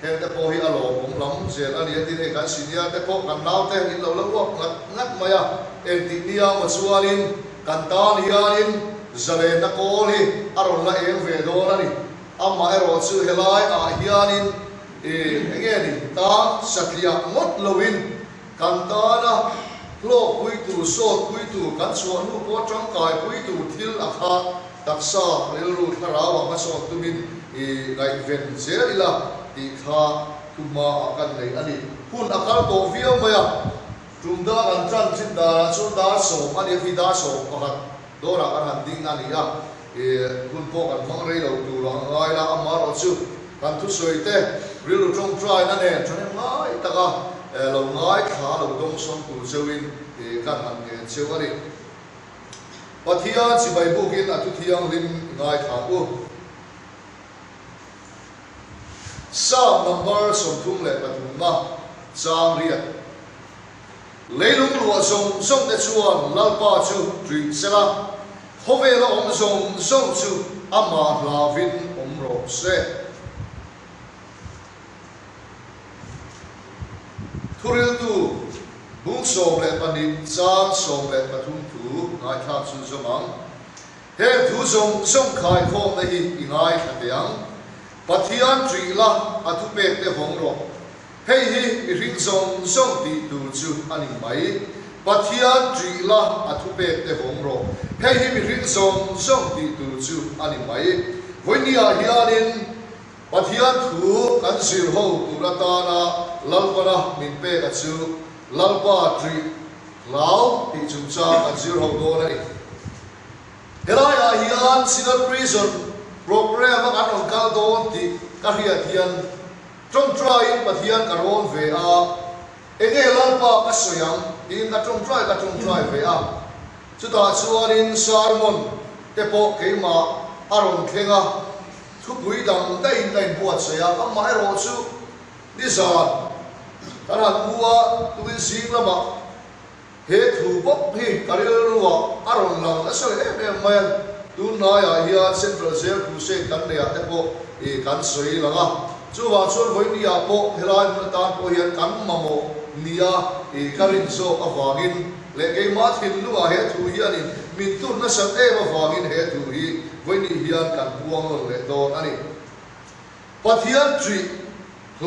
hẹn để po hi alo cũng lắm giờ anh đi thì cái gì nhá để po cần nào để in lâu lâu ngắt mày em tin nia mà sualin cần ta nianin zale na ko hi aron la em về đó là đi amma ero chu helai hianin nghe đi ta satya ngot lovin cần ta na lo quy tu so quy tu kan so nu ko trong kai quy tu thil akha taksa lelu thara wa ma so tumin ngai ven zela ti kha tuma akan nei ani hun akal ko via maya tumda an chan chin da so da so ani fi da so pakhat dora kan han ding ani ya hun po kan mang rei lo tu lo ngai la amma ro chu kan thu soi te rilu trong try na ne chane ngai taka lo ngai kha lo dong son tu chewin kan han ge cheu ani pathian si bai bukin atu thiang lim ngai tha u Psalm number som thum le patum ma chang riat leilung lua som som te chuan lalpa chu tui sela hove lo om som chu ama hlavin om ro se thuril tu bung som le panin chang som le patum tu ngai tha chu zomang he thu som khai kho na hi ingai khateang pathian trì la atu pek te hong ro hei hi ring song ti tu chu ani mai pathian trì la atu pek te hong ro hei hi ring song ti tu chu ani mai voinia hianin pathian thu kan sir ho tu ra ta na lalpana min pe ka chu lalpa trì lao ti chung cha kan sir ho do na ni helaya hian sinal prison program ang anong kaldoon ti kahiyatian trong try pathian karon ve a engelan pa kasoyang in ka trong try ve a chuta chuanin sarmon tepo keima aron khenga thupui dam dai buat saya amma ero chu disan taran bua tuin sing lama he thu bok hi karil ruwa aron lang asoy em tu na ya hian central jail crusade kan ne ate po kan soi langa chu wa chon voi ni a po helai mun ta po hian kan mamo nia karin so awangin le ke ma thin lu a he thu hian min tur na sat e awangin he thu hi voi ni hian kan buang lo le do ani pathian tri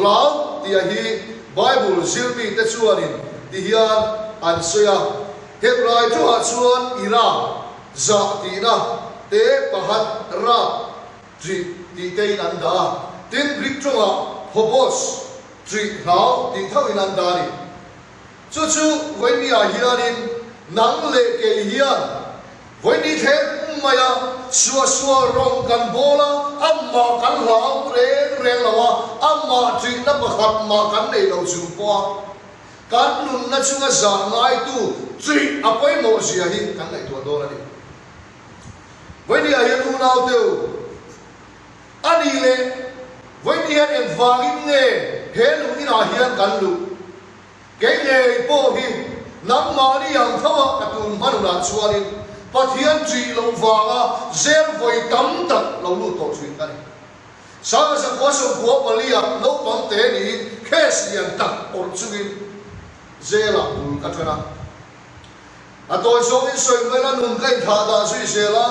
lau ti a hi bible zilmi te chuanin ti hian an soya hebrai chu ha chuan ira za ti na te pahat ra tri ti te nanda tin rikchonga hobos tri rao ti thau inanda ni chu voini a hianin nang le ke hian voini the maya suwa rong kan bola amma kan rao re lawa amma tri na pakhat ma kan nei lo chu po kan nun na chunga za ngai tu tri apoi mo sia hi kan nei tu do la ni voini a hian unau teu ani le voini hian en wangin nge helu ina hian kan lu ke nge po hi nam ma ni yang thawa katun manu lan chuanin pathian tri lo wanga zer voi tam tak lo lu to thin kan sa ko so ko palia no pang te ni kes yang tak or chugin zela ul katana atoi so in soi mela nun kai tha da sui sela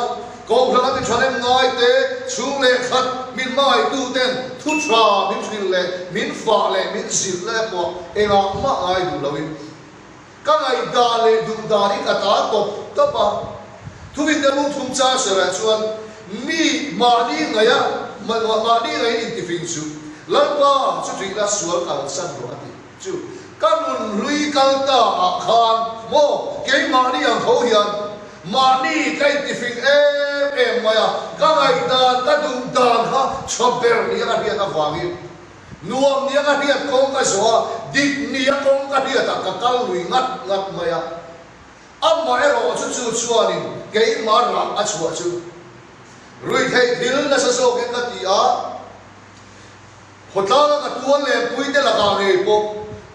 ko khana bi thane ngai te chung le khat min mai tu ten thu tra min thil le min fa le min sil le po ela ma ai du lawin ka ngai da le du da ni ka ta to pa thu bin da lu thum cha sera chuan mi ma ni ngaya ma ni ngai in ti fin chu lalpa chu tri la sual kal san ro ati chu kanun lui kal ta khan mo ke ma ni ang tho hian mani kai ti fing em maya ka ngai da ta dum dan ha chober ni ka dia ka wangi nuam ni ka dia kong ka so dik ni kong ka dia ta ka kal lui ngat maya amma ero chu chuanin ke ma ra a chua chu rui thei thil na sa so ke ka ti a hotala ka tuan le pui te la ka nge po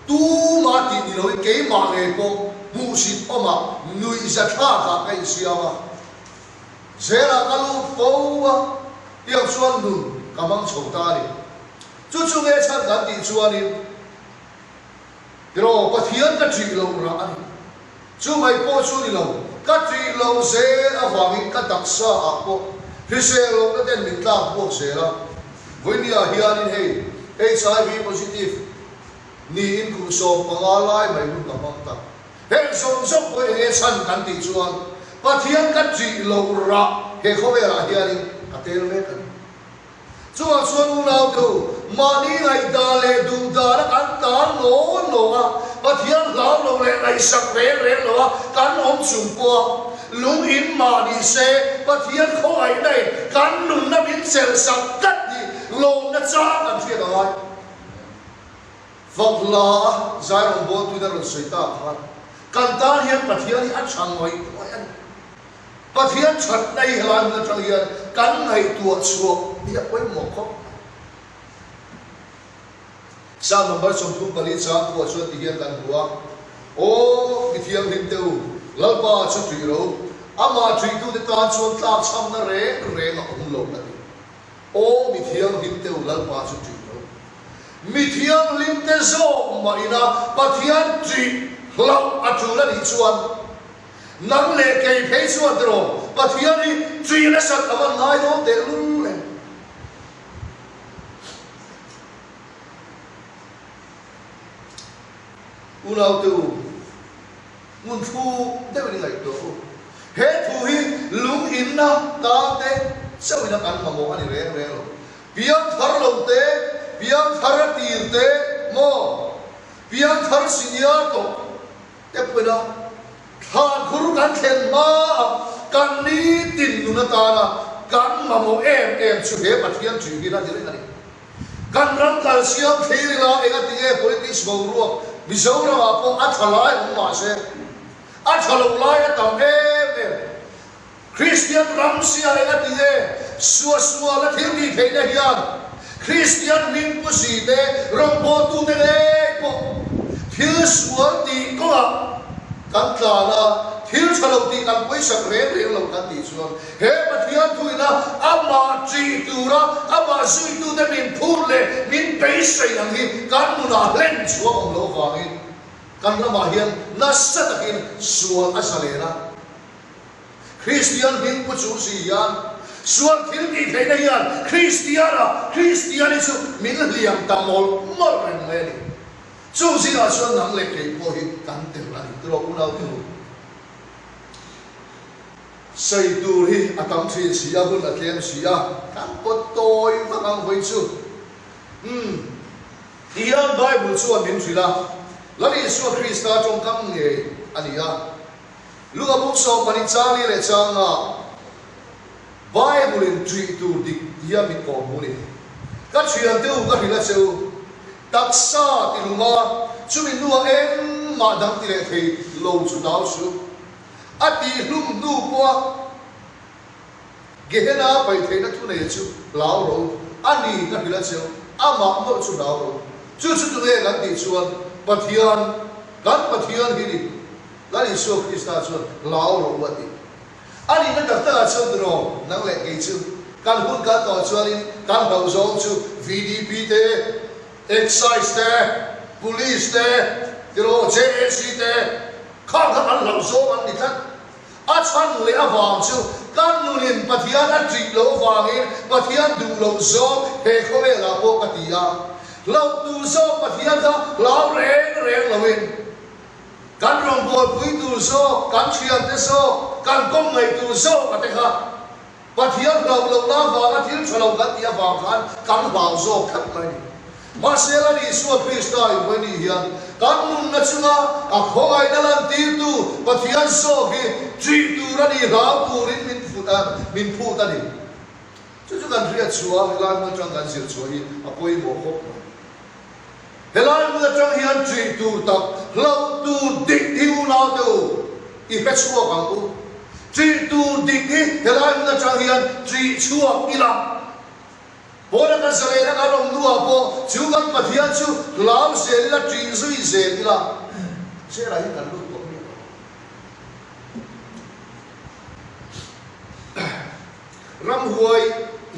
tu ma ti ni loi ke ma nge po musit oma nui za tha ka kai siama zera kalu powa tiang suan nun kamang chota ni chu nghe chan kan ti chuanin ro pathian ka tri lo ra ani chu mai po chu ni lo ka tri lo se awangin ka taksa apo hisel lo na den min tla po se la voinia hianin hei HIV positive ni in ku so pangalai mai lu ka mata he som ko he chan kan ti chuan pathian ka tri lo ra he khowera hianin atel me kan chuan chuan unau tu mani ngai da le du da la kan ta no a pathian lao lo le ngai sak re lo a kan om chung po lung in mani se pathian kho ai nei kan nun na bin sel sak kat ni lo na cha kan thia da ai vak la zai ron bo tu da ron soi ta kha kan ta hian pathian hi a chang moi an pathian chat nei halan na chang hian kan ngai tu chuo ni a poi mo kho sa number som thu bali cha ko chuan ti hian kan huwa o mithiam him teu lalpa chu tri ro ama tri tu de ta chuan tlak cham na re na um lo na o mithiam him teu lalpa chu tri ro mithiam lim te zo ma ina pathian tri lau a chu la ni chuan nang le ke phei chuan ro pathian ni tri la sat awan ngai do te lu le unau tu mun thu de ni ngai to he thu hi lung in na ta te sau ina kan mo ani re lo piang thar lo te piang thar tir te mo piang thar sinia to te pena tha khur kan khen ma kan ni tin nu na ta na kan mo em chu he pathian chu hi na dire ani kan ram kal siam thei la ega ti e politics bo ru Mizoram apo athalai ma se athalai tam Christian ramsia ega ti e suwa la thil ki theina hian Christian min pusi te rombo tu te le po thil suwa ti ko kan tla la thil chalo ti kan poi sak re lo kan ti chuan he pathian thuina ama chi tu ra ama sui tu te min phur le min pe sei ang hi kan mu na len chuang lo wangin kan lama hian na satakin sual asalena Christian min pu chu si yan sual thil ki theina hian Christian chu min liam tamol mor ren le ni chu sina chuan nang le ke po hi kan te la ni tro unau tu sei tu hi atam thin sia hun atlem sia kan pot toi vakang hoi chu hian bible chu min thila lani su Krista trong kam nge ania luka buk so mani chali le changa bible in tri tu dik ya mi ko muni ka thian tu ka hila cheu taksa ti lunga chumin nuwa em ma dang ti le thei lo chu dau chu ati hlum du kwa gehena pai theina thu nei chu lao ro ani ka hila cheu ama mo chu dau ro chu tu le kan ti chuan pathian hi ni lani so Krista chuan lao ro wati ani na ta ta chu dro nang le ke chu kan hun ka to chuanin kan ho zo chu VDP te excise te police te dro JSC te khang an lo zo an ni than a chan le awang chu kan nunin pathian a tri lo wangin pathian du lo zo he khoe la po katia lo tu zo pathian da lao re lawin kan rong bol pui tu zo kan chian te zo kan kom ngai tu zo ka te kha pathian lo la wa ka thil chalo ka tia wa kan ba zo khat mai Masela ni su Krista i bani hian kan nun na chunga a khongai na lan ti tu pathian so ki tri tu ra ni ra tu rin min phu ta ni chu kan ria chua la ma chang kan sil chua hi a poi mo kho helai mu chang hian tri tu tak lo tu dik diu na tu i pe chua kan tu tri tu dik hi helai mu chang hian tri chua ila Bola kan salena kan long dua po chukan pathian chu lam se la tri zui se ila se la kan lu ko ram huai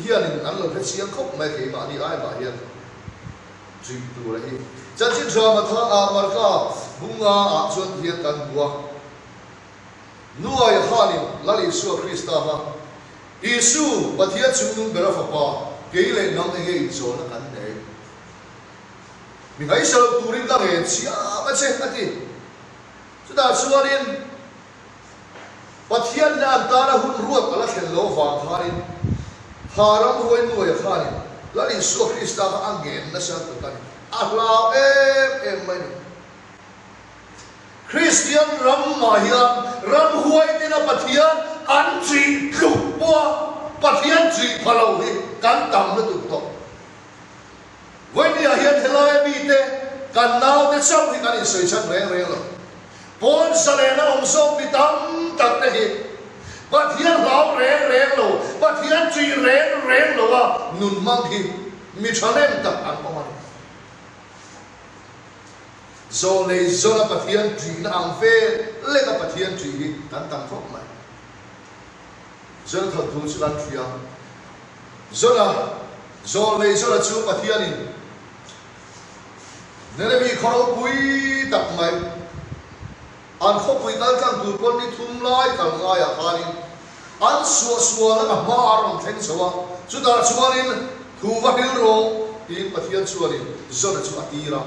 hian an lo phe siang khop mai ke ma ni ai ba hian chỉ tu là hi chân chính cho mà thằng mà cả bunga chuan hiền tan bua nuôi hanin lali Isu Christa ha Isu pathian chung nung bera phapa cái lệ nang cái gì cho nó cắn đấy mình hãy sợ turin ta nghe chia mà chết cái gì chúng ta xua đi pathian na ta na hun ruột ala khen lo vàng harin haram huay nuôi harin lali Isu Christa ka angin na siya tutan Allah em mày Christian ram mahian ram huay tin na pathian an chỉ lục qua pathian chỉ phalo hi kan tam na tu to với đi hian helai bi te kan nau te sau thì kan soi chan reng reng lo pon sale na om so bi tam tak te hi pathian lao reng reng lo pathian chỉ reng reng lo wa nun mang hi mi chanem tak an pa man zo nei zo na pathian chỉ na ang fe le ka pathian chỉ hi kan tam phok mai dân thật thú sự lan truyền, do lấy do là chú pathian đi, nên là vì khó bùi tập mày, anh khó bùi cái trang tụi con đi thum lại cả ngay à khai đi, anh xua là mà rong thèn xua, chú ta xua đi, thu vắt đi rồi, đi pathian xua đi, do là chú atira,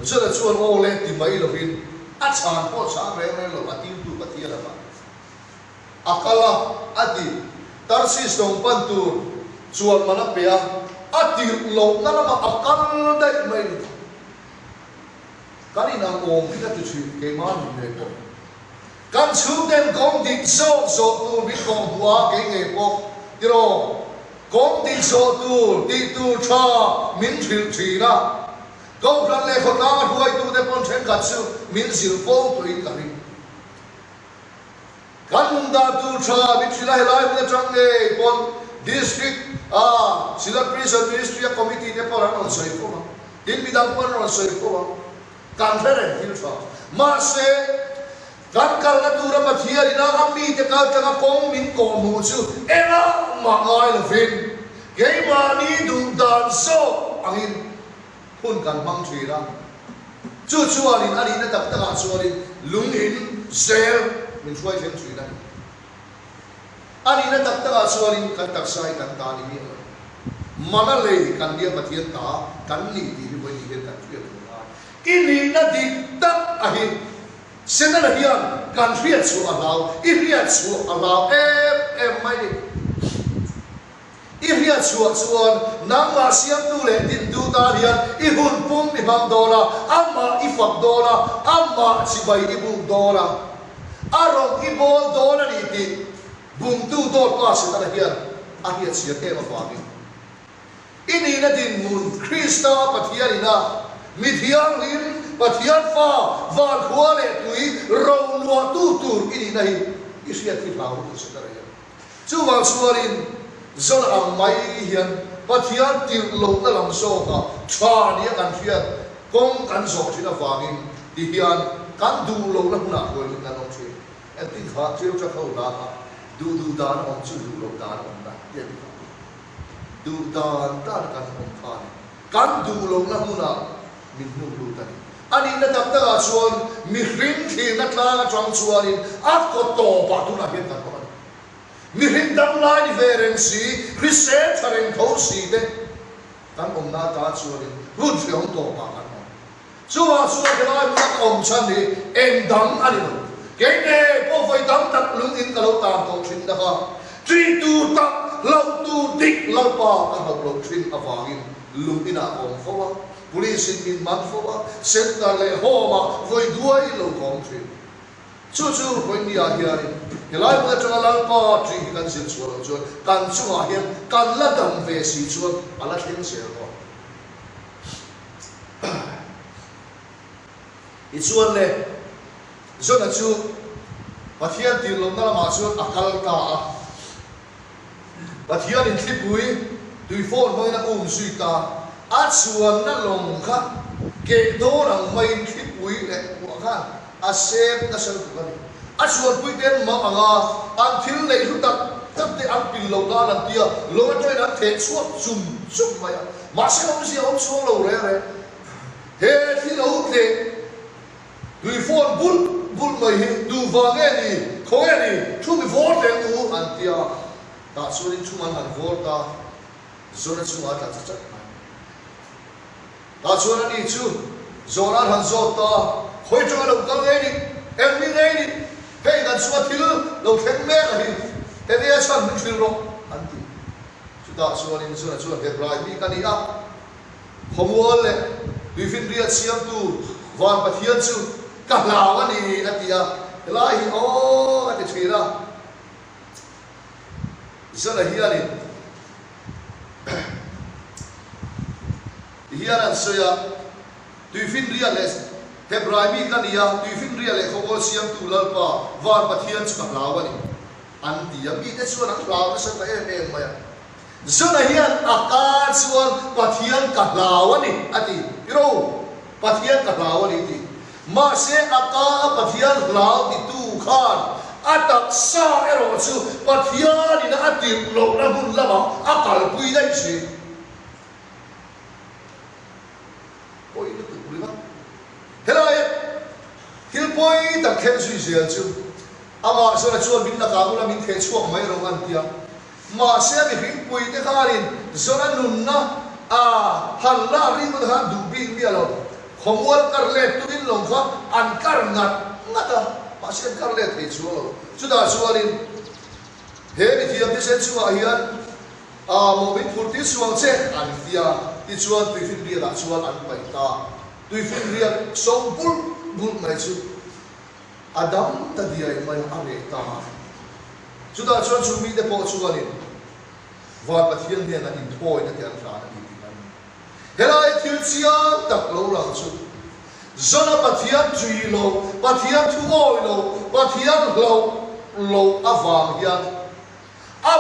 do là chú anh ô lên tìm mấy là vì, anh chàng có sáng rèn rồi atin tu pathian là vậy. Akala adi Tarsis dong pantur chuan mana pea adi lo na ma akal dai mai kani na om kita tu chu ke man ne ko kan chu den gong dik so tu bi gong hua ke nge ko tiro gong dik so tu ti tu cha min thil thi na gong plan le khot na huai tu de pon chen ka chu min sil fo tu in ka ri kan da tu cha bi chila helai mu chang ne kon district sila prison ministry committee ne por an soi ko din bidang por an soi ko kan thare hin cha ma se kan kal na tu ra pathia ina ami te ka changa kong min ko mu chu ela ma ngai la vin ke ma ni du dan so angin hun kan mang thri ra chu chualin ali na tak ta chualin lung in sel mình xuôi thêm chuyện này anh ấy đặt tất xuôi kan tak sai kan ta ni mà nó lấy kan dia mà thiên ta kan ni đi với đi kan chuyện ini na di tak ahi sen na hian kan fiat su alau I fiat su alau em mai đi I fiat su suan nang ma siam tu le din tu ta hian I hun pum I bang dola amma I fak dola amma si bai I bung dola arong ibol dola ni ti bung tu dol ka se ta hian a hiat sia te ma fa ini na din mun Krista pathian ina mithiang lin pathian fa van khwale tui ro lo tu tur ini na hi isia ti thau tu se ta ya chu wang suarin zon ang mai hian pathian ti lo na lam so ka cha ni kan fiat kong kan so china wangin ti hian kan du lo na na ko na no che en ti kha cheu cha khau na du dan om chu du lo dan om na ye du dan tan kan om khan kan du lo na huna min nu lu tan ani na tak ta chuan mi hrin thi na tla chang chuanin a ko to pa tu na hian kan ko mi hrin dam lai ni veren si Chrise thareng tho si de kan om na ta chuanin hun thiong to pa kan chuwa ke lai mu om chan ni en dam ani no ke ne po foi dam tak lung in ka lo ta ko thin da ka tri tu tak lo tu dik lo pa ka ha lo thin awangin lung ina om fowa police in man fowa set ta le homa voi duai lo kom thin chu voi ni a hiari ke lai mu cha la pa tri kan sin chu lo chu kan chu a hian kan la dam ve si chu ala thin se ko ichuan le zona chu pathian ti lo na ma chu akal ta pathian in thipui tui phone moi na sui ta a chuan na long kha ke do rang mai thipui le wa kha a sep na sal ku ni a chuan pui ten ma anga an thil nei lu tak tak te an pin lo na lan tia lo na toi na the chuak zum mai mà sẽ không gì ông xuống lâu rồi hết thì lâu thế tùy phone bút mày đủ vàng nghe đi không nghe đi chúng mình vô tiền đủ anh tia ta số đến chúng anh vô ta rồi nó chúng anh là chắc ta số nó đi chứ rồi anh hàng rồi ta khối cho nó đâu nghe đi em đi nghe đi hey gần số thì lâu thêm mẹ là đi thế bây giờ sao mình chịu rồi anh tia chúng ta số đến số là số là Hebrai đi cái đi à không muốn lệ tùy phiên riêng xem tu van bát thiên chứ cả lào cái này anh tia lại ô cái chuyện đó rất là hiền hiền anh say tùy phiên riêng lệ Hebrai mi cái này tùy phiên riêng lệ không có xem tu lợn pa van bát thiên chứ cả lào cái này anh tia mi cái số nó lào nó sẽ phải em mày rất là hiền akan số bát thiên cả lào cái này anh tia rồi bát thiên cả lào cái này mà sẽ aka bát thiên lào thì tu khan atak sa ero chu bát thiên thì nó atim lâu nó hun lama akal quy đấy chứ ôi nó tự quy mất thế này hiền bôi đặc khen suy diễn chứ ama sẽ là chuột mình là cả cũng là mình khen chuột mấy rồi anh tia mà sẽ bị hiền bôi thế khai lên rồi nó nung na hàn la rin một hàn đủ pin bia rồi không muốn cắt lệ tu in lòng khác ăn cắt ngắt mà sẽ cắt lệ thì chúa rồi chúng ta chúa đi hết thì thiệp sẽ chúa hiền một bên phụ tí chúa chết ăn tia thì chúa tùy phiên bia là chúa ăn bảy ta tùy phiên bia sống bul này chứ Adam ta đi ai mà ăn vậy ta chúng ta chúa chúng mình để bỏ chúa đi và bát thiên thiên là in thôi nó thì ăn ra thế là thiếu chia tập lâu lắm chứ do nó bát thiên truy lâu bát thiên thu hồi lâu bát thiên lâu vàng hiền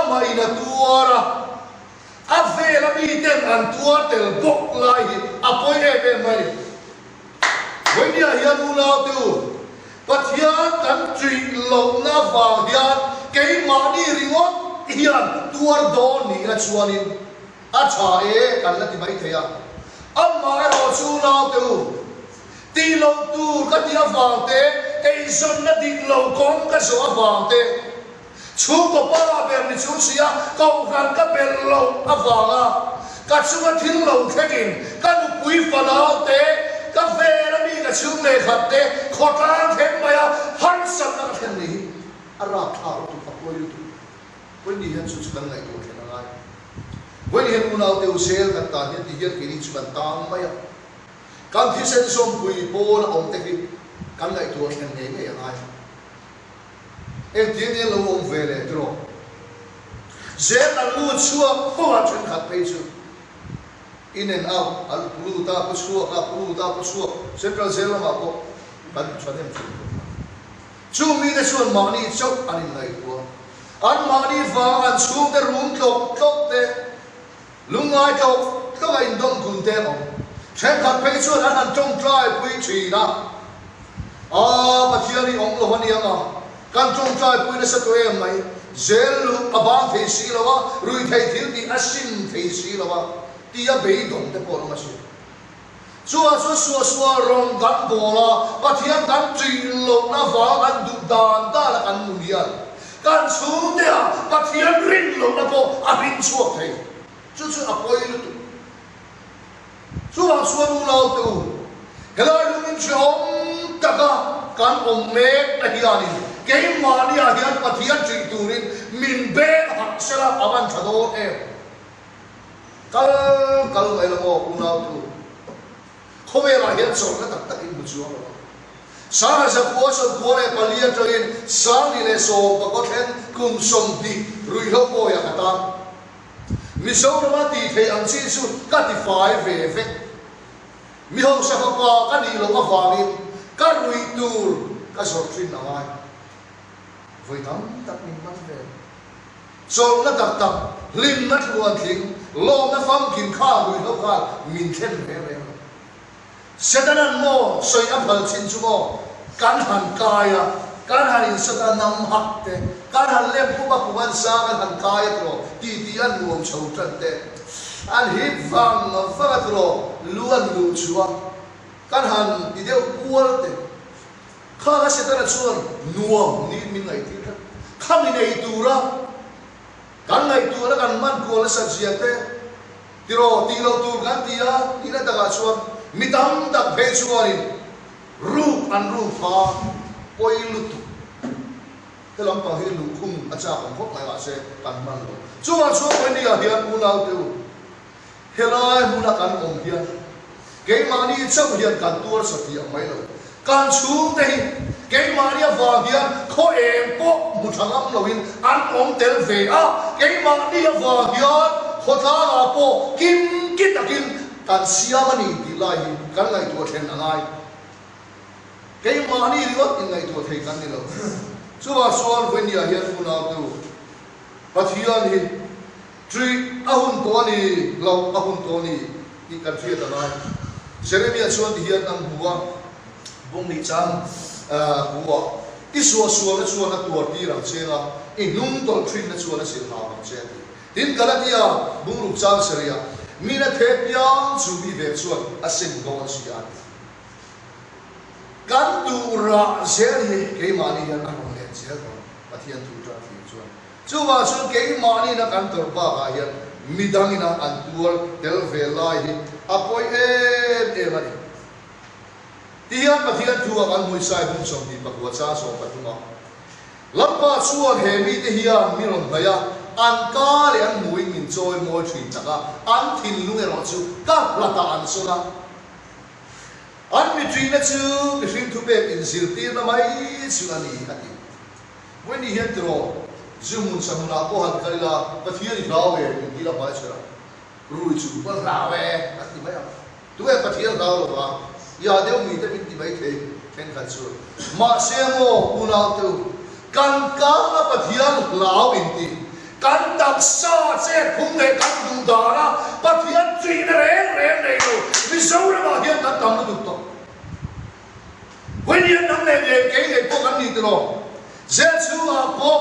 mày là tua ra về là mi tên ăn tua tel bốc lại bôi em mày với nhà hiền u nào tiêu bát thiên cắn truy lâu na vàng hiền cái mà đi ringot hiền tua đó nị là chuan in chae cắn là thì mấy thế mà rồi chú nào tiêu ti lâu tu cái gì vàng thế cái dân nó đi lâu con cái số vàng thế chú có ba bên thì chú xia câu gan cái bên lâu vàng cái chú cái thiên lâu thế kìm cái một quý phần nào thế cái về nó đi cái chú này khát thế khó trang thế mà hắn sắp nó cái này rap thảo tu tập qua YouTube với đi hiện chú cần này tu thế nào ai với hiện u nào tiêu sale cái ta hiện thì hiện cái đi chú cần tăng mấy kan thi sen som pui po na om te ki kan ngai tu an ne nge ai em tiếng nghe lâu ông về để rồi dễ là luôn xua không ăn chuyện khác bây giờ in and out al pulu ta có xua central dễ là mà có bạn cho em chú mi cái xuân mà đi chốc anh này của anh mà đi vào anh xuống cái room clock thế lúc ngay clock anh đông cùng thế ông xem thật bây giờ anh trong trai quý trì đó mà thiên đi ông lo anh à kan trong trai quý nó sẽ tụi em mày dễ lúc abang thấy xí là wa rồi thấy thiếu đi asin thấy xí là wa tia bể đồng để bỏ nó xí xua rong gắn bỏ la và thiên gắn trì lộc na vào anh đục đàn ta là anh mùng hiền kan xuống thế và thiên rin lộc na bỏ rin suốt thế chú apoi lu chú hàng xuân u nào tu cái này lúc mình chọn tất cả kan ông mẹ là hiền cái mà đi hiền và thiên trì tu rin mình bé học sẽ là avan chado em kal này là một u nào tu không phải là hiện sống cái tất in một chỗ sáng là sẽ qua này bali cho in sáng đi này số và có thể cùng sống đi rồi lâu bồi à ta mi số nó mà đi thấy anh xin xuống các đi phải về mi hậu sẽ có các đi lâu vàng in các ruồi tour các số chuyên nào ai với thắm tất mình mang về số nó tập linh nó luôn thỉnh lo nó phăng kín khá ruồi lâu khá mình khen về Setanan mo soy abhal sin chumo kan han kaya kan hanin satanam hakte kan han lem puba puban sa kan han kaya tro ti an nuam chau trante an hip vang tro luan lu chua kan han ti deu kual te kha ga se ta chuan nuam ni min ngai ti khami nei tura kan ngai tura kan man ko la sa sia te tiro ti lo tur kan tia ina ta ga chuan mitam tak phe chuanin ru an ru pha poi lu tu te lam pa hi lu khum acha kan khop mai ga se kan man lo chuan poi ni a hian u lau tu helai mu na kan om hian ke mani chau hian kan tur sa ti mai lo kan chung te ke mani va hian kho em po mu thangam loin an om tel ve a ke mani va hian kho tha a po kim kitakin kan siamani ti lai kan ngai tu then angai ke mani riot in ngai tu thei kan ni lo chuwa sol when ya hian mu na tu pathian hi tri ahun to ni lo ahun to ni ti kan thia ta lai Jeremia chuan ti hian ang buwa bung ni chang buwa isua suwa na chuan na tuar ti rang chenga inung tol thin na chuan na sil ha rang chen tin Galatia bung ru chang seria mina thepia chu bi ve chuan asin go sia kan tu ra zer ni ke mani hian ang le zer ko pathian tu tra ti chuan chuwa chu ke mani na kan tor ba ga hian midangina an tuar tel ve lai hi apoi mani tiyan pathian tuwa kan mui sai bung som di pakwa cha so patuma lampa chuwa he mi te hiya miron baya an ka le an mui min choi moi thin taka an thin lu e ro chu ka lata an sona an mi thin na chu mi thin thu pe in sil ti na mai chu ani ati when ni hian tro zumun samuna ko han kalila pathian ni rawe ni la ba chara rui chu pa rawe ati mai tu e pathian raw lo ba ya deu mi te min ti bai the ken kan chu ma se mo unau tu kan ka na pathian lao in ti kan tak sa che khung le kan du da na pathian chi na re nei lo mi so ra ba hian kan tam na du to when you nang le ke ko kan ni to je chu a ko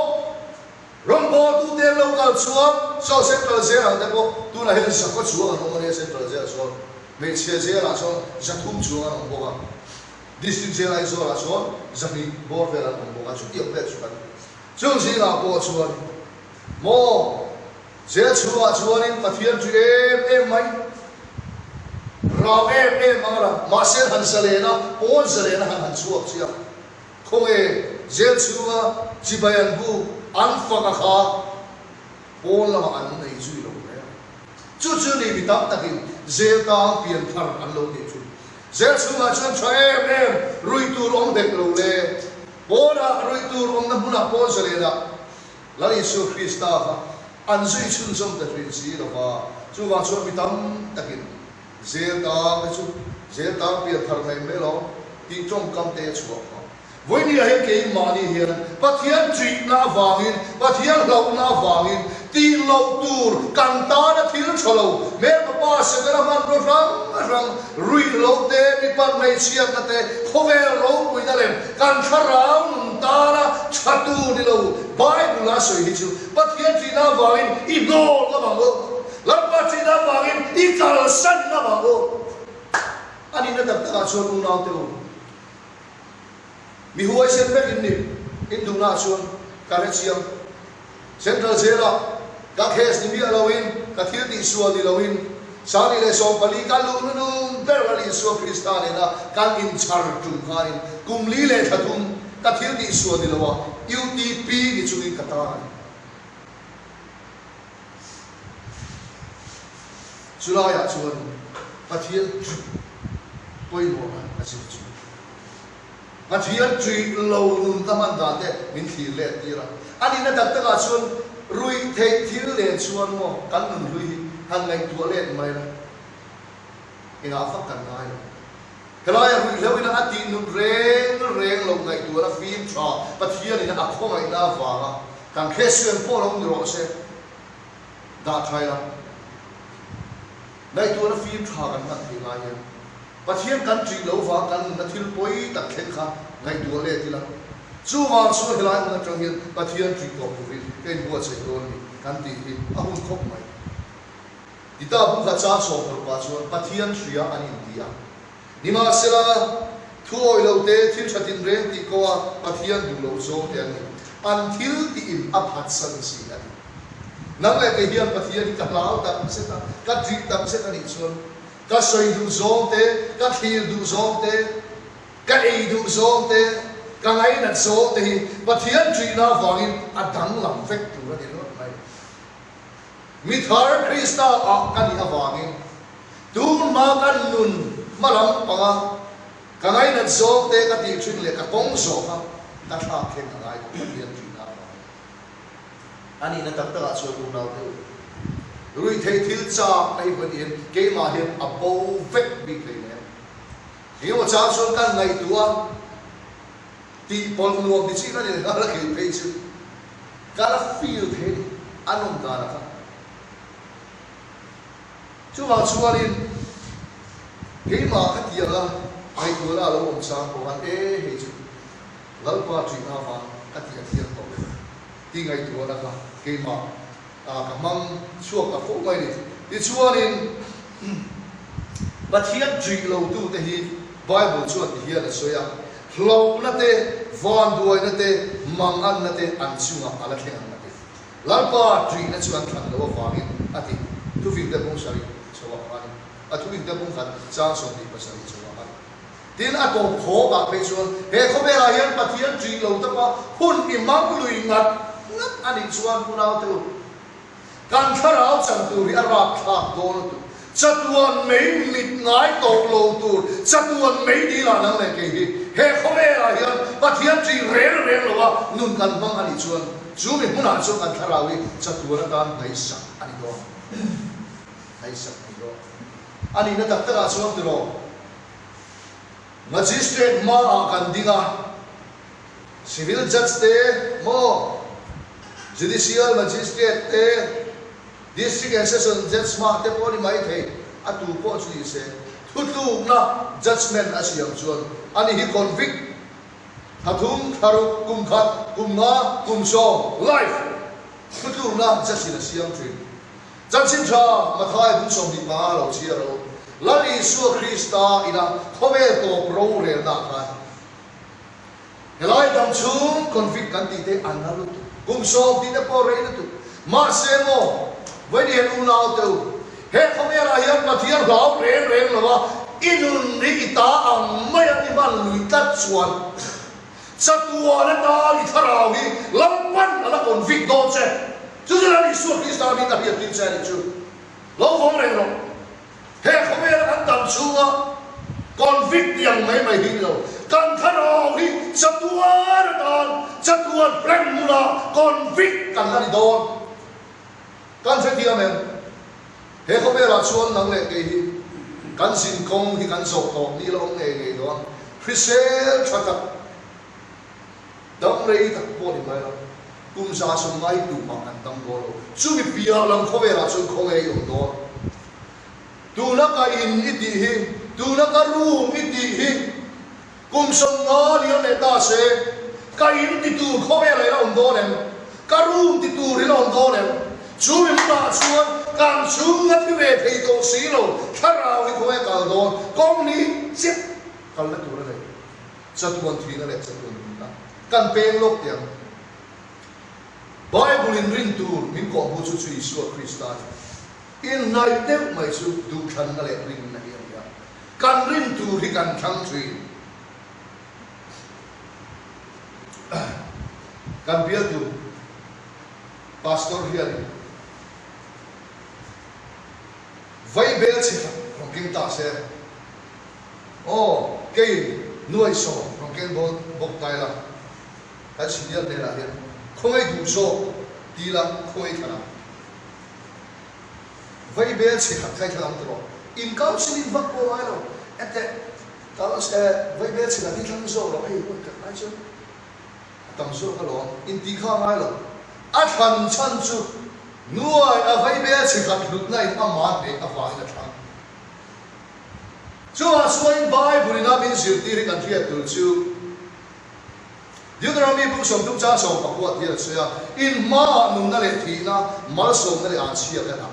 Rombo tu te local chuan so central zero te ko tu na hen sa ko chuan no ne central zero so me che zero so ja thum chuan no boga district zero ai so la so zami bor vela no boga chu ti pe chuan chung si la bo chuan mo je chuan in pathian chu em mai ra em mara ma se han salena on salena han chuak chia khong e je chua jibayan bu an faka kha pola ma an nei chui lo ne chu ni mi tam takin zel ta pian thar an lo ne chu zel sunga chan em rui tu rom dek lo le pola rui tu rom na buna pol sele da la Yesu Krista an zui chun som ta rin si lo ba chu wa chu mi tam takin zel ta pian thar mai me lo ti chong kam te chu với ni hay cái mani hiền pathian treat na vangin pathian lau na vangin ti lau tur kan ta na thil cholo me pa se na man ro rang rui lau te mi pan nei sia na te khove ro pui na lem kan kharau ta na chatu ni lo bible la so hi chu pathian treat na vangin i no la ba lo la pathian na vangin i kal san na ba lo ani na tak ta so tu na te mi huai sen mek in du na chuan ka le chiam central zera ka khes ni mi alawin ka thil ti sual ni lawin sani le som pali ka lu nu berali so kristane na kan in char tu khain kumli le thatum ka thil ti sual ni lawa UTP ni chuni kata sulaya chuan pathil poi mo asim pathian tree lo nun taman da te min thil le tira ani na tak taka chuan rui thei thil le chuan mo kan nun hui han ngai tu le mai la ina fa kan ngai kalaya hui lo ina ati nun reng lo ngai tu la fim tha pathian ina akho ngai na wa kan khesuen po lo ni ro se da thai la ngai tu la fim tha kan ta thi ngai pathian country lo wa kan na thil poi tak khen kha ngai du le tila chu wa chu helai na tangin pathian tri ko pu ri ken bo che ron ni kan ti hi a hun khop mai kita pun kaca so berpacuan patian tria anin dia ni masela thuoi lo te thil thatin re ti ko patian du lo zo te ani until ti in aphat san si ani nang le ke hian patian ka lau ta se ta ka dri ta se ani chuan ka soi du zo te ka thil du zo te ka ei du zo te ka ngai na zo te hi patian tri na wangin adang lam vek tu ra ni lo mai mithar krista a kan hi awangin tu ma kan nun malam panga ka ngai na zo te ka ti thin le ka kong zo ka ta tha khen ngai ko patian tri na ani na tak ta so tu na te rui thei thil cha ai ban in ke ma hian a bo vek bi le ne hiu cha so kan ngai tua ti pol nuam ti chi na ni na la ke pe chu ka la feel the anom da na chu ma chuarin ke ma ka ti la ai tu la lo om sa ko han he chu gal pa chi na ma ka ti ti to ti ngai tu na ka ke ma ka mang chuak ka fo mai ni ti chuarin pathian tri lo tu te hi bible chuan ti hian a soya lo na te van duai na te mang an na te an chunga ala theng na te lalpa tri na chuan than lo wangin ati tu ving te bong sari chawa ani atu ving te bong khan cha so ni pasari chawa ani tin a to pho ba pe chuan he khobe ra hian pathian tri lo ta pa hun ki mang lui ngat ngat ani chuan punau tu kan tharau chang tu ri ara thak don tu chatuan mei mit ngai to lo tu chatuan mei di la nang le ke hi he khome la hian pathian tri re lo wa nun kan bang ani chuan chu mi huna chu kan tharawi chatuan kan ngai sa ani do ngai sa ani do ani na tak ta chuan tu ro magistrate ma kan dinga civil judge te mo judicial magistrate te district and session judge ma te poni mai the atu po chu se thutu na judgment asiam chuan ani hi convict hathum tharu kum khat kum nga kum so life thutu na judge in asiam thin judge tha mathai bun som di pa lo chi ro lali su krista ina khome to pro re na kha helai dam chung convict kan ti te anaru kum so ti te po re tu ma se mo when he knew now to he khomera hian pathian gau rem lawa inun ni ita ang maya ni ban lui tat chuan chatua na ta li tharawi lampan ala convict do che chu la ni su krista mi ta hi tin che ni chu lo khom reng lo he khomera an tam chunga convict yang mai hin lo kan tharawi chatua na ta chatua prem mula convict kan ni don kan se ti amen he ko be ra chuan nang le ke hi kan sin kong hi kan sok to ni lo nge nge do krisel thata dam rei tak po ni mai lo kum sa sum ngai tu ma kan tam bo lo chu mi pia lam ko be ra chuan khong e yo do tu na ka in ni ti hi tu na ka ru mi ti hi kum som nga li ne ta se ka in ti tu ko be la on do ne ka ru ti tu ri on do ne chú mình ta chuan càng chú ngắt cái về thì cầu xí rồi thắt ra cái khối cả đó con ní chết còn là tụi nó này cho tuần thủy nó lại cho tuần đó cần bền lốc tiền Bible in rin tu mình có bộ chú chú Giêsu Christ in này đeo mày chú du khăn nó lại rin này vậy cần rin tu thì cần thăng thủy cần biết tu pastor here vay bel chi from king ta se cái nuôi so from king bok tai la ta chi dia de la hian khoi du so ti la khoi thana vay bel chi khat khai thang to in kam sin vak ko ai lo ate ta se vay bel chi la ti thang so lo ai ko ka ai chu tam so ka lo in ti kha ai lo a than chan chu nuôi à vay bé chỉ gặp lúc này mà mát để à vài là thằng chú à xuôi bài bùn na bên siêu tì cái thiệt tu chú Deuteronomy bung som tung cha som bạc quạt thiệt suya in ma nung na lệ thì na mal som na lệ an chia cái nào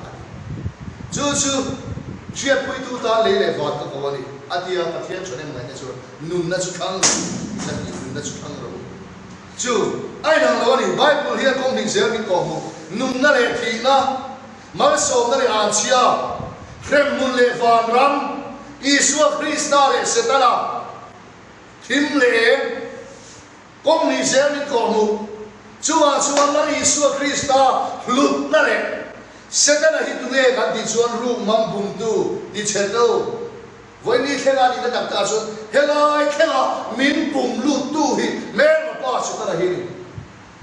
chú chuyện bùi tu ta lấy lệ vọt các cô đi à thì phát hiện cho nên người ta nói nung nó chút khăng là gì nung nó chút khăng rồi chú ai đang nói đi Bible hiện công bình sẽ bị cổ mù nung nó lệ thì na mà sôm nó lệ ăn chia khem mun lệ vàng ram Isua Christa lệ sẽ ta là thím lệ công bình sẽ bị cổ mù chú nó Isua Christa lụt nó lệ sẽ ta là hít tu nghe cái đi chuan ru mang bùng tu đi chơi đâu với đi khen đi nó đặt ta chuan khen min bùng lụt tu hi mẹ mà ba sẽ ta là hít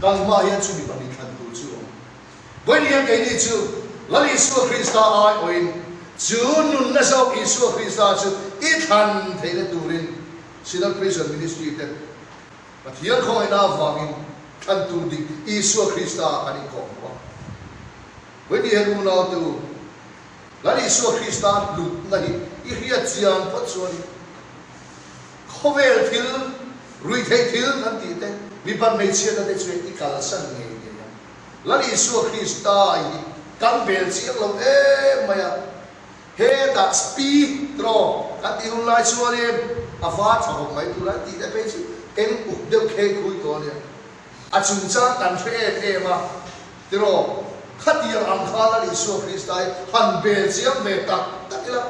càng mai hiện chú bị bắt đi khăn tu chú với đi cái đi chú là Isua Christa ai oin chú nun na sau Isua Christa chú ít hành thế là tu rin Sinal Prison Ministry thế và thiệt không ai nào vangin khăn tu đi Isua Christa anh có với đi hết nào tu là Isua Christa lụt này ít hiện chiang phát xuất không về thiếu rồi thấy thiếu anh tí thế vì bạn mấy chuyện đó để chuyện ít cả là sân nghề là Isua Christa căn về chiang lâu mày he đã speed draw anh đi hôm nay xua đi à phát cho mấy tu lại tí thế bây giờ em cũng được khe khui to đi à chúng ta cần phải mà draw khát đi ăn khá là Isua Christa hành về chiang về tắc tắc là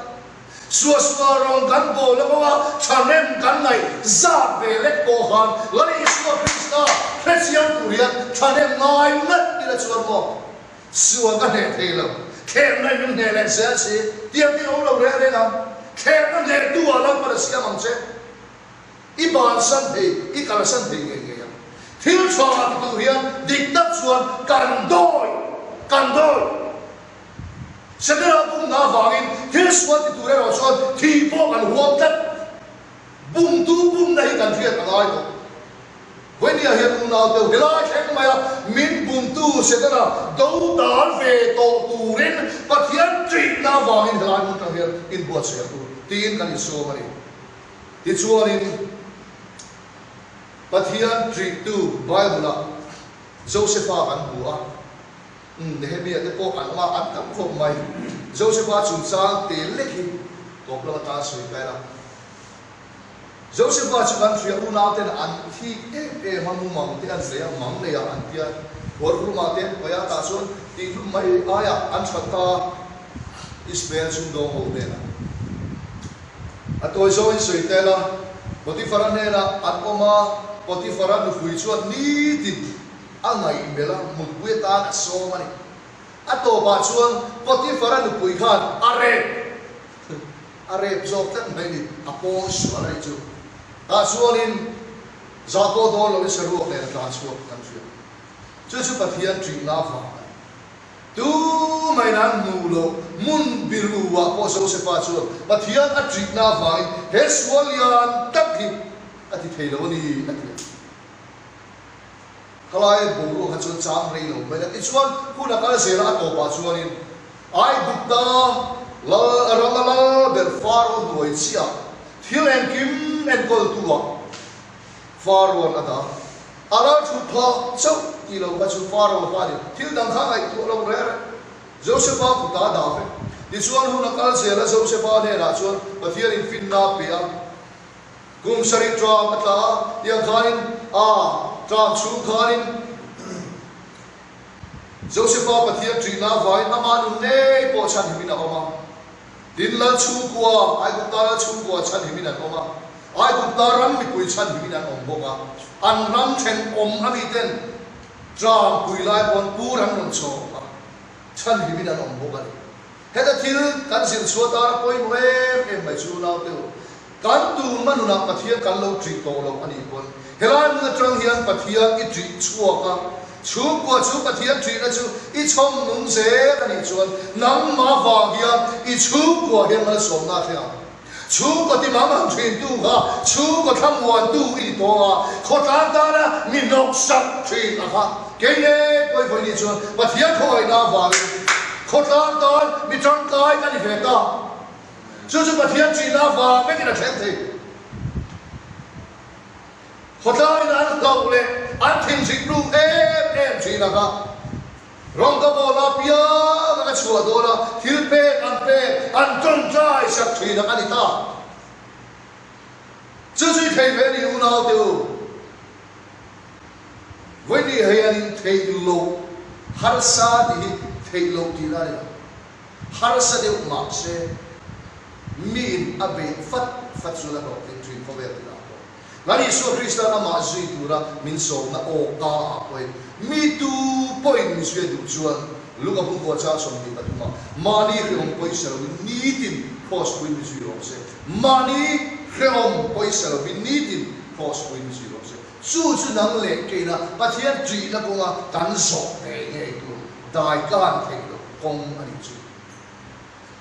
xua rong gan bồ là mà chăn em gan này ra về lết bồ hàn là Isua Christa hết chiang tu hiền chăn em nói mất đi là chua mò xua cái này thế lắm khen này mình nghe lên sẽ tiêm đi ông đâu đấy nào khen nó nghe tua lắm mà sẽ mang chết ít bàn sân thì ít cả sân thì nghe thiếu cho tu hiền địch đất xuân cần đôi sẽ ra bung ngã vàng thiếu xuân thì tu đấy rồi xuân thì bỏ cần huống đất bung tu bung này cần thiệt là ai đâu với nhiều hiện nào từ cái lá khen mà min bung tu sẽ là đấu đá về tổ tu đến và thiệt trị na vàng in lại một thằng hiện in bùa sẽ tu tin cái số mà đi thì chúa nên và thiệt trị tu Bible là Joseph ăn bùa Nehemiah cái cô ăn mà ăn cắm không mày Joseph chúng sang tiền lệ khi có lo ta suy cái là Joseph chúng ăn chuyện u nào tên ăn thì mà mua mắm thì ăn dễ mắm này ăn kia hoặc lu mà tên bây giờ ta xuống thì lúc mấy ai ăn chặt ta Ismail chúng đồ hậu đây là tôi rồi suy cái là Potiphar này là ăn mà Potiphar nó vui chuột ní thì anh này bây giờ một buổi ta đã so mà này tổ bà chuông Potiphar nó vui khan Arab job tất mấy đi apos ở đây chứ ta sualin zato do lo se ruok le ta suak kan sia chu pathian tri na fa tu mai nan nu lo mun biru wa po so se fa chu pathian a tri na fa he sualian tak hi ati thelo ni ati kalai bo ro ha chon cham rei lo mai ati chuan ku na ka se ra to pa chuanin ai butta la ramala ber faro doi chia thil en kim en kol tua faro ada ara thu pha chau ti lo ba chu faro fa ni thil dang kha ai tu lo re Joseph ku ta da fe ti chuan hu na kal se la Joseph ne ra chuan pathian in fin na pe a kum sari tra mata ya khain a tra chu khain Joseph pathian tri na vai amanu ne po chan hi na oma din la chu kwa ai ku ta la chu kwa chan hi na oma ai ku ta ram mi pui chan hi na om boka an ram chen om ami ten tra pui lai bon pu ram non cho chan hi na om boka heta thil kan sin chu ta poi mo em mai chu na te kan tu manu na pathian kan lo tri to lo ani pon helai mu trang hian pathian I tri chua ka chú của chú pathian tri na chu I chom nung se ka ni chuan nam ma va hian I chú của hian ma som na thia chú có ti ma mang thuyền tu ha chú có tham quan tu I to ha kho ta ta na mi nok sak thuyền ha ke ye koi phoi ni chuan pathian khoi na va kho ta ta mi trang kai ka ni ve ta chú pathian tri na va me ki na then the kho ta na kau le an thing sik lu em chỉ là ka rong ka bola pia ka chua do la thil pe an tong trai sak thina ani ta chu chu thei ve ni u nau teu với đi hay anh thấy lâu har sa đi thấy lâu đi ra har sa đều mặc sẽ min abe phát xuất là học đến truyền phong về là ngài Giêsu Christ là mà duy tu ra min sầu na o ta quay mi tu point suy du chuan lúc ông qua cha sống đi bắt mà mani khi ông quay sao ni tin post quên duy rồi sẽ mani khi ông quay sao ni tin post quên duy rồi sẽ su chu nang le ke na pathian tri na konga kan so nge tu dai kan thei lo kong ani chu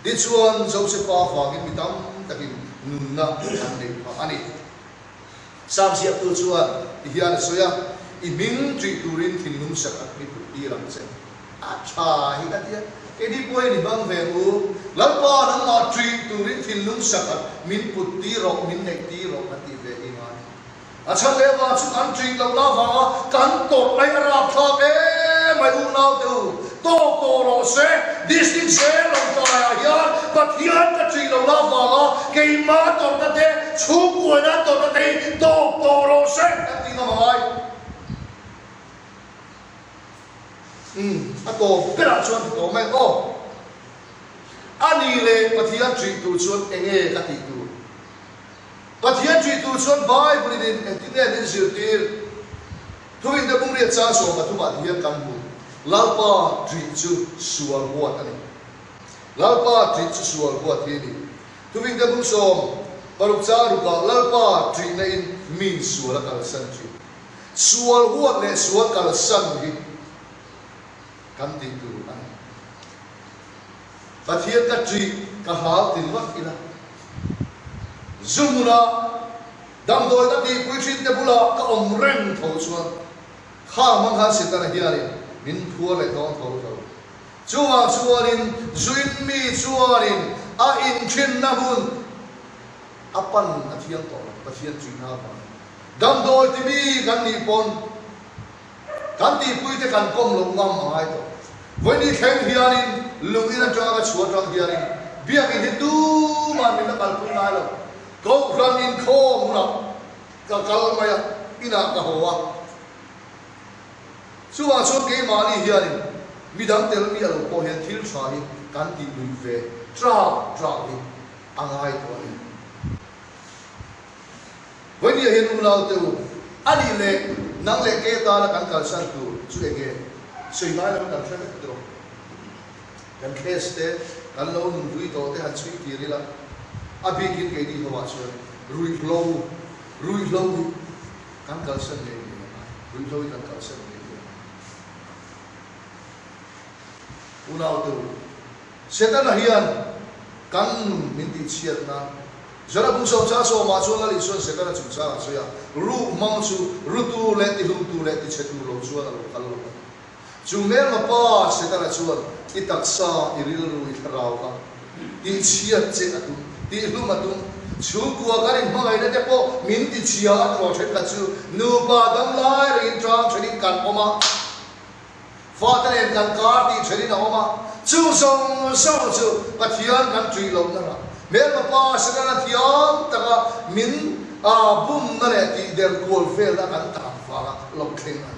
di chuan Joseph pa fa ki mitam takin nun na an nei pa ani sam sia tu chuan hian soya i ming tri turin thin num sak at mi pu i ram che a cha hi ka dia ke di poi ni bang ve mu la pa nang ma tri turin thin num sak at min pu ti ro min nei ti ro ati ve i ma achal lewa chu an tri lo la wa kan to lai ra tha e mai u nau tu to ro se disting se lo ta ya but hian ka tri lo la wa ke ma to ta te chu ko na to ta te to ro se ti ma mai a to pera chuan to mai o ani le pathian tri tu chuan enge ka ti tu pathian tri tu chuan Bible in etine din zirtir thuin da bungri cha so ma thu ma hian kan bu lalpa tri chu sual huat ani lalpa tri chu sual huat hi ni thuin da bung som paruk cha ru ka lalpa tri na in min sual kal san chi sual huat le sual kal san hi kan ti tu ani pathian ka tri ka hal tin wat ila Zumuna dam doi ta ti pui thin te bula ka om reng tho chuan kha mang han sit na hiari min phua le don tho tho chuwa chuanin zuin mi chuanin a in thin na hun apan a thiang to pathian tri na ba dam doi ti mi kan ni pon kan ti pui te kan kom lo ngam mai to voi ni khen hiarin lungin a tra ka chua tra hiarin biak in tu man min na kal pun na lo go run in khom na ka kal maya ina ka hoa chuwa chu ke mali hiarin midang tel mi alo po hian thil tha hi kan ti lui ve tra hi angai to ni voi ni hian ulau te ani le nang le ke ta la kan kal san tu chu ege sui mai la kan thre to kan kheste kan lo nun vui to te han chui ti ri la abi kin ke di hawa chuan rui lo kan kal san le rui lo kan kal san le unau tu setan hian kan min ti chiat na zara bung so cha so ma chuan ali chuan setan chu cha so ya ru mang chu ru tu le ti hu tu le ti che tu lo chuan lo kal lo chu mel ma pa setan chuan i taksa i ril ru i tharau ka ti chiat che atu ti lu ma tu chu kwa garin mai na te po min ti chia atro thet ka chu nu pa dam lai rin trang thrin kan oma father en kan kar ti thrin na oma chu song chu pathian kan tri lo na ra mel ma pa sana thiam ta min a bum na le ti der kol fel da kan ta fa lo khen na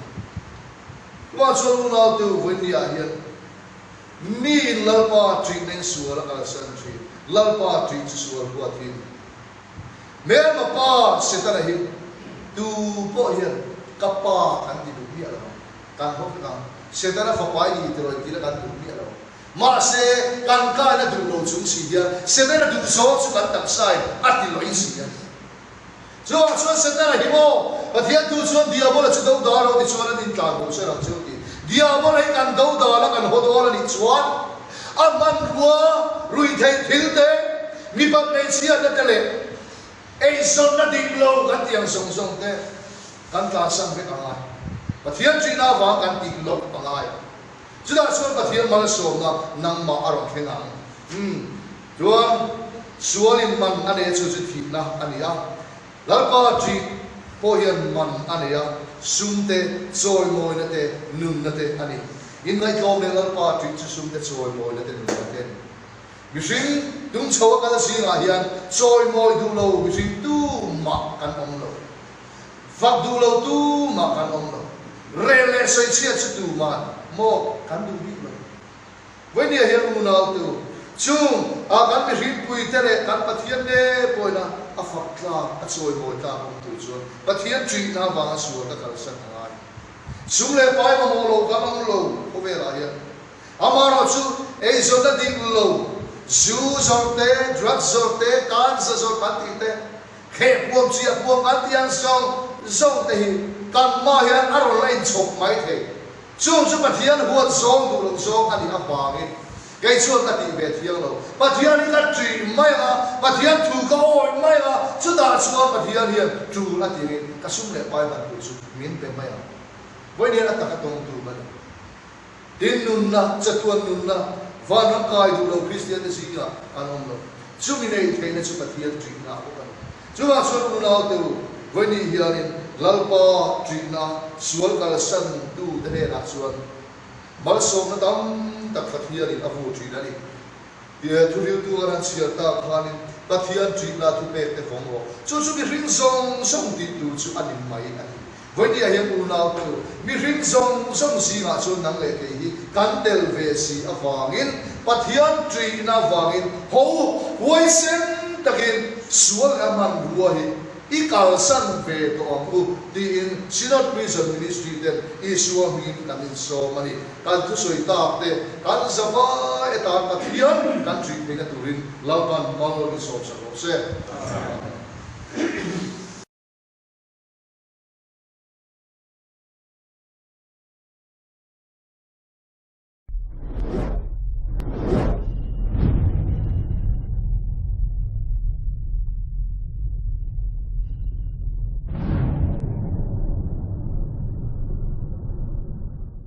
wa chu na tu wen ya hian min lalpa tri nen suala ka san tri lalpa tri chu sual huat hi mel ma pa setara hi tu po hian kapa kan di du ya lo kan hok na setara fa pai ni tro ti la kan du ya lo ma se kan ka na du lo chung si dia setara du so chu kan tak sai ati lo in si dia so setara hi mo pathian tu chuan dia bola chu do da ro ti chuan din ta go se ram chu ti dia bola kan do da la kan ho do la ni chuan aman hua rui thei thil te mi bang nei chia na te le ei son na ding lo kan tiang song song te kan ta sang ve ka ngai pathian tri na wa kan ti lo ka ngai chuda chuan pathian mal so na nang ma aron khenga chuan sualin man ane chu chu thi na ania lalpa tri po hian man ania sumte choi moi na te nun na te ani in ngai ko me ngal pa tri chu sum te choi moi la te nu ten mi sing tung chaw ka si nga hian choi moi du lo mi sing tu ma kan om lo vak du lo tu ma kan om lo re le sai chia chu tu ma mo kan du bi lo when you hear mu na tu chung a kan mi rin pui te le kan pathian ne poina a fak tla a choi moi ta om tu chu pathian tri na wa su ka kal san ngai chung le pai ma mo lo ka ma lo ko ve la hian amaro chu e zo da ding lo zu zorte drug zorte kan sa zor kan te khe puam chia puam kan tiang song zong te hi kan ma hian aro lain chok mai the chung chu pathian huat zong du lo zong ani a pangi cái chuột là tìm về thiêng rồi, và thiêng đi là chỉ mai mà, và thiêng thủ có ôi mai mà, chứ đã chuột và thiêng hiền chủ là tìm cái sum lệ bài bản của chúng miễn về mai à, với đây là tất cả tổng thủ mà, tin nun na, chất tuân nun na, và nó cài đủ đầu Christian là gì à, anh ông đâu, chúng mình này thấy là chúng ta thiêng chỉ na cũng vậy, chúng ta chuột nun nào từ với đây hiền lalpa chỉ na, chuột cả sân tu thế này là chuột, mal sôm nó đâm tak fathian in avu tri na ni dia thu riu tu ran sia ta khanin pathian tri na thu pe te phong ro chu mi ring song song ti tu chu anin mai ani voi dia hian u na tu mi ring song si nga chu nang le ke hi kan tel ve si awangin pathian tri na wangin ho voi sen takin sual aman ruwa hi ikal san ve to ambu di in Synod Prison Ministry den isua hingin kanin so mani kan tu soi ta te kan zava eta pathian kan tri pe na turin laukan malo ni so sa se